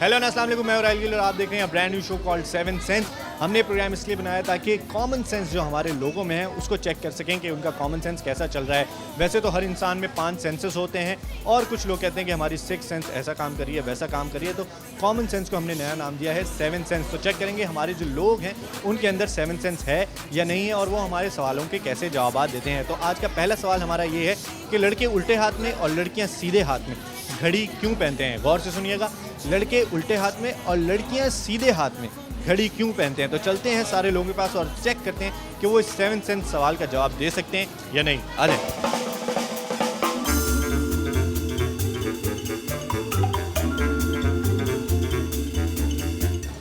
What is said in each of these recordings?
Hello अस्सलाम वालेकुम, मैं राइल गिल और आप देख रहे हैं brand new show called seven sense. हमने प्रोग्राम इसलिए बनाया ताकि कॉमन सेंस जो हमारे लोगों में है उसको चेक कर सकें कि उनका कॉमन सेंस कैसा चल रहा है। वैसे तो हर इंसान में 5 सेंसेस होते हैं और कुछ लोग कहते हैं कि हमारी 6 सेंस ऐसा काम करी है वैसा काम करी है, तो कॉमन सेंस को हमने नया नाम दिया है 7 सेंस। तो चेक करेंगे हमारे जो लोग हैं उनके अंदर 7 सेंस है या नहीं है और वो हमारे सवालों के कैसे जवाब देते हैं। तो आज का पहला सवाल हमारा ये है कि लड़के उल्टे हाथ में और लड़कियाँ सीधे हाथ में घड़ी क्यों पहनते हैं। गौर से सुनिएगा, लड़के उल्टे हाथ में और लड़कियां सीधे हाथ में घड़ी क्यों पहनते हैं। तो चलते हैं सारे लोगों के पास और चेक करते हैं कि वो इस 7 सेंस सवाल का जवाब दे सकते हैं या नहीं। अरे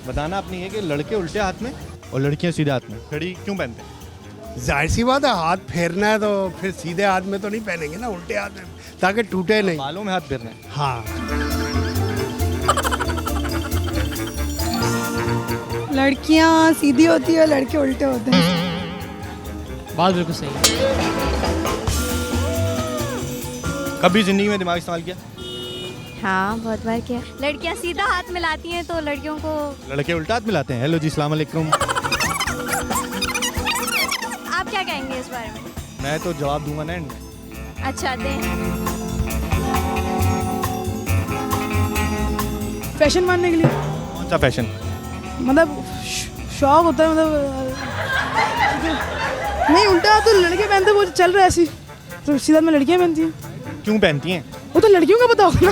बताना अपनी है कि लड़के उल्टे हाथ में और लड़कियां सीधे हाथ में घड़ी क्यों पहनते हैं। जाहिर सी बात है, हाथ फेरना है तो फिर सीधे हाथ में तो नहीं पहनेंगे ना, उल्टे हाथ में, ताकि टूटे नहीं। बालों में हाथ फेरना है। हाँ, लड़कियाँ सीधी होती है, लड़के उल्टे होते हैं। बात बिल्कुल सही है। कभी जिंदगी में दिमाग इस्तेमाल किया। हाँ, बहुत बार किया। लड़कियाँ सीधा हाथ मिलाती हैं तो लड़कियों को लड़के उल्टा हाथ मिलाते हैं। हेलो जी, अस्सलाम वालेकुम। आप क्या कहेंगे इस बारे में? मैं तो जवाब दूंगा ना एंड में। अच्छा दें। फैशन मानने के लिए, कौन सा फैशन। मतलब शौक होता है, मतलब नहीं उल्टा तो लड़के पहनते, वो चल रहा है ऐसी, तो सीधा में लड़कियां पहनती हैं। क्यों पहनती हैं। वो तो लड़कियों का पता होगा ना।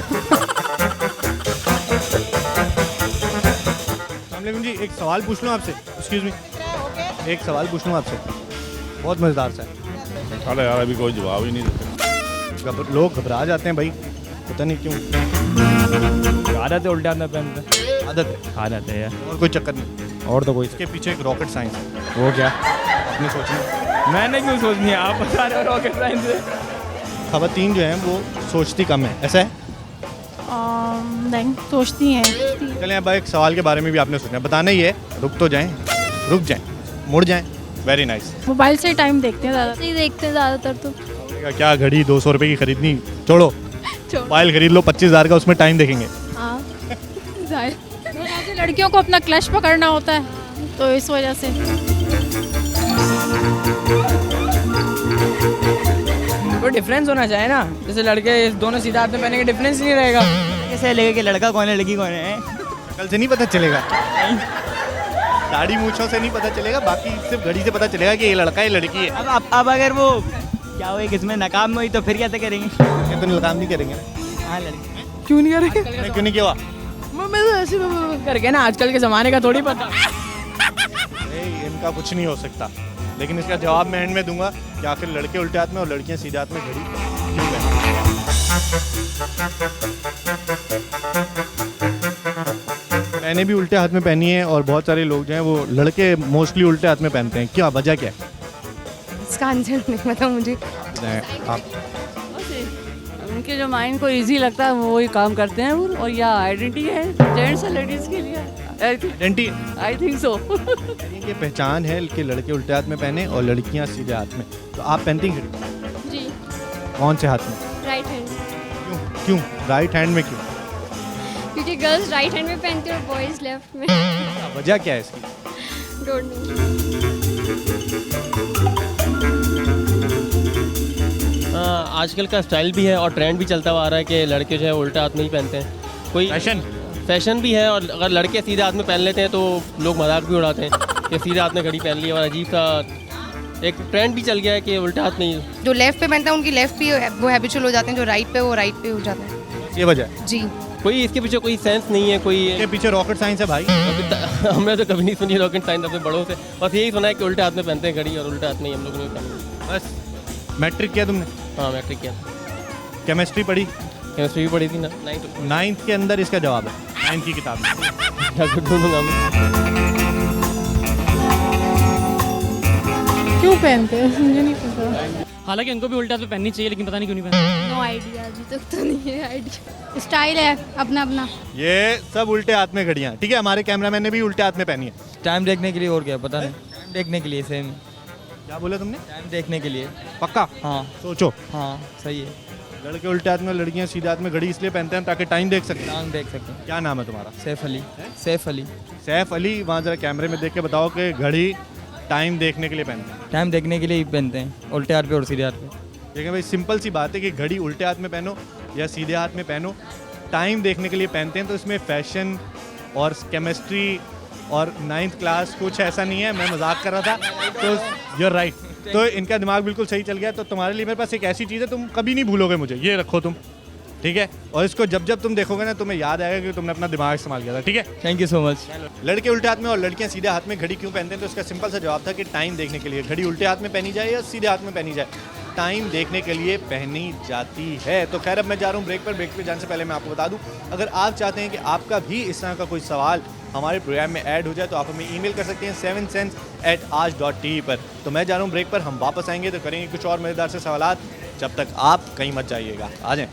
अस्सलाम जी, एक सवाल पूछ लूँ आपसे। एक्सक्यूज मी, एक सवाल पूछ लूँ आपसे, बहुत मज़ेदार सा है। अरे यार, अभी कोई जवाब ही नहीं देते। लोग घबरा जाते हैं भाई, पता नहीं क्यों। आदत है उल्टा हाथ पहनते। आदत है यार। और कोई चक्कर नहीं। और तो कोई इसके पीछे एक रॉकेट साइंस है। वो क्या, अपने सोचना। मैंने क्यों सोचनी है, आप बता रहे हो रॉकेट साइंस से। खवातीन जो हैं वो सोचती कम है, ऐसा है। नहीं सोचती हैं। चलें अब एक सवाल के बारे में भी आपने सोचना, बताना ही है। रुक तो जाएं, रुक जाएं, मुड़ जाएं। Very nice. मोबाइल से टाइम देखते हैं ज़्यादा। नहीं देखते हैं ज़्यादातर तो। क्या घड़ी 200 रुपये की खरीदनी, छोड़ो। मोबाइल खरीद लो 25,000 का, उसमें टाइम देखेंगे। हाँ, लड़कियों को अपना क्लच पकड़ना होता है, तो इस वजह से। कोई डिफरेंस होना चाहिए ना, जैसे लड़के दोनों सीधा हाथ में पहनेंगे, डिफरेंस नहीं रहेगा। कैसे लगेगा कि लड़का कौन है लड़की कौन है। कल से नहीं पता चलेगा, दाढ़ी मूछों से नहीं पता चलेगा, बाकी सिर्फ घड़ी से पता चलेगा कि ये लड़का है लड़की है। अब अगर वो क्या हुई किसमें नाकाम हुई तो फिर कैसे करेंगे। ये तो काम नहीं करेंगे ना। हाँ लड़की क्यों नहीं करेंगे? मैं क्यों नहीं किया। मैं तो ऐसे करके ना, आजकल के ज़माने का थोड़ी पता। इनका कुछ नहीं हो सकता, लेकिन इसका जवाब मैं एंड में दूंगा कि आखिर लड़के उल्टे हाथ में और लड़कियां सीधे हाथ में घड़ी क्यों पहनती हैं। मैंने भी उल्टे हाथ में पहनी है और बहुत सारे लोग जो हैं वो लड़के मोस्टली उल्टे हाथ में पहनते हैं। क्या वजह क्या है। इसका आंसर नहीं पता मुझे। आप उनके जो माइंड को इजी लगता है वो ही काम करते हैं और या आइडेंटिटी है जेंट्स और लेडीज़ के लिए। Identity, I think so. ये पहचान है कि लड़के उल्टे हाथ में पहने और लड़कियां सीधे हाथ में। तो आप पहनती हैं घड़ी जी। कौन से हाथ में। Right hand. क्यों क्यों राइट हैंड में क्यों। क्योंकि गर्ल्स राइट हैंड में पहनती हैं और बॉयज़ लेफ्ट में। वजह क्या है इसकी। Don't know. आजकल का स्टाइल भी है और ट्रेंड भी चलता हुआ आ रहा है कि लड़के जो है उल्टा हाथ में ही पहनते हैं। कोई फैशन भी है, और अगर लड़के सीधे हाथ में पहन लेते हैं तो लोग मजाक भी उड़ाते हैं कि सीधे हाथ में घड़ी पहन ली, और अजीब सा एक ट्रेंड भी चल गया है कि उल्टा हाथ में ही। जो लेफ्ट पे पहनता है उनकी लेफ्ट भी वो हैबिचुअल हो जाते हैं, जो राइट पे वो राइट पे हो जाते हैं। ये वजह है। जी। कोई इसके पीछे कोई सेंस नहीं है, कोई इसके पीछे रॉकेट साइंस है भाई। हमने तो कभी नहीं सुनी रॉकेट साइंस अपने बड़ों से, बस यही सुना है कि उल्टे हाथ में पहनते हैं घड़ी और उल्टे हाथ में ही हम लोग नहीं पहनते। बस मैट्रिक किया तुमने। हाँ, मैट्रिक किया। केमिस्ट्री पढ़ी। केमिस्ट्री भी पढ़ी थी ना, 9th के अंदर इसका जवाब है, 9th की किताब में। ढूंढूंगा मैं। क्यों पहनते हैं मुझे नहीं पता। हालांकि उनको भी उल्टा हाथ में पहननी चाहिए, लेकिन पता नहीं क्यों नहीं पहनते। नो आइडिया, अभी तक तो नहीं है आइडिया। स्टाइल है अपना अपना। ये सब उल्टे हाथ में घड़ियां, ठीक है। हमारे कैमरामैन ने भी उल्टे हाथ में पहनी है। टाइम देखने के लिए और क्या पता नहीं। टाइम देखने के लिए सेम। क्या बोला तुमने। टाइम देखने के लिए। पक्का। हाँ सोचो। हाँ सही है। लड़के उल्टे हाथ में, लड़कियां सीधे हाथ में घड़ी इसलिए पहनते हैं ताकि टाइम देख सकें। नाम देख सकते हैं। क्या नाम है तुम्हारा? सैफ अली। सैफ अली। सैफ अली, वहाँ जरा कैमरे में देख के बताओ कि घड़ी टाइम देखने के लिए पहनते हैं। टाइम देखने के लिए ही पहनते हैं, उल्टे हाथ पे और सीधे हाथ पे। देखिए भाई, सिंपल सी बात है कि घड़ी उल्टे हाथ में पहनो या सीधे हाथ में पहनो, टाइम देखने के लिए पहनते हैं। तो इसमें फैशन और केमिस्ट्री और 9th क्लास कुछ ऐसा नहीं है, मैं मजाक कर रहा था। तो यूर राइट, तो इनका दिमाग बिल्कुल सही चल गया। तो तुम्हारे लिए मेरे पास एक ऐसी चीज़ है, तुम कभी नहीं भूलोगे मुझे, ये रखो तुम, ठीक है? और इसको जब जब तुम देखोगे ना, तुम्हें याद आएगा कि तुमने अपना दिमाग इस्तेमाल किया था, ठीक है? Thank you so much. लड़के उल्टे हाथ में और लड़कियां सीधे हाथ में घड़ी क्यों पहनते हैं? तो इसका सिंपल सा जवाब था कि टाइम देखने के लिए। घड़ी उल्टे हाथ में पहनी जाए या सीधे हाथ में पहनी जाए, टाइम देखने के लिए पहनी जाती है। तो खैर, अब मैं जा रहा हूँ ब्रेक पर। ब्रेक पे जाने से पहले मैं आपको बता दूँ, अगर आप चाहते हैं कि आपका भी इस तरह का कोई सवाल हमारे प्रोग्राम में ऐड हो जाए, तो आप हमें ईमेल कर सकते हैं 7sense@aaj.tv पर। तो मैं जा रहा हूँ ब्रेक पर, हम वापस आएंगे तो करेंगे कुछ और मज़ेदार से सवालात। जब तक आप कहीं मत जाइएगा, आ जाएं।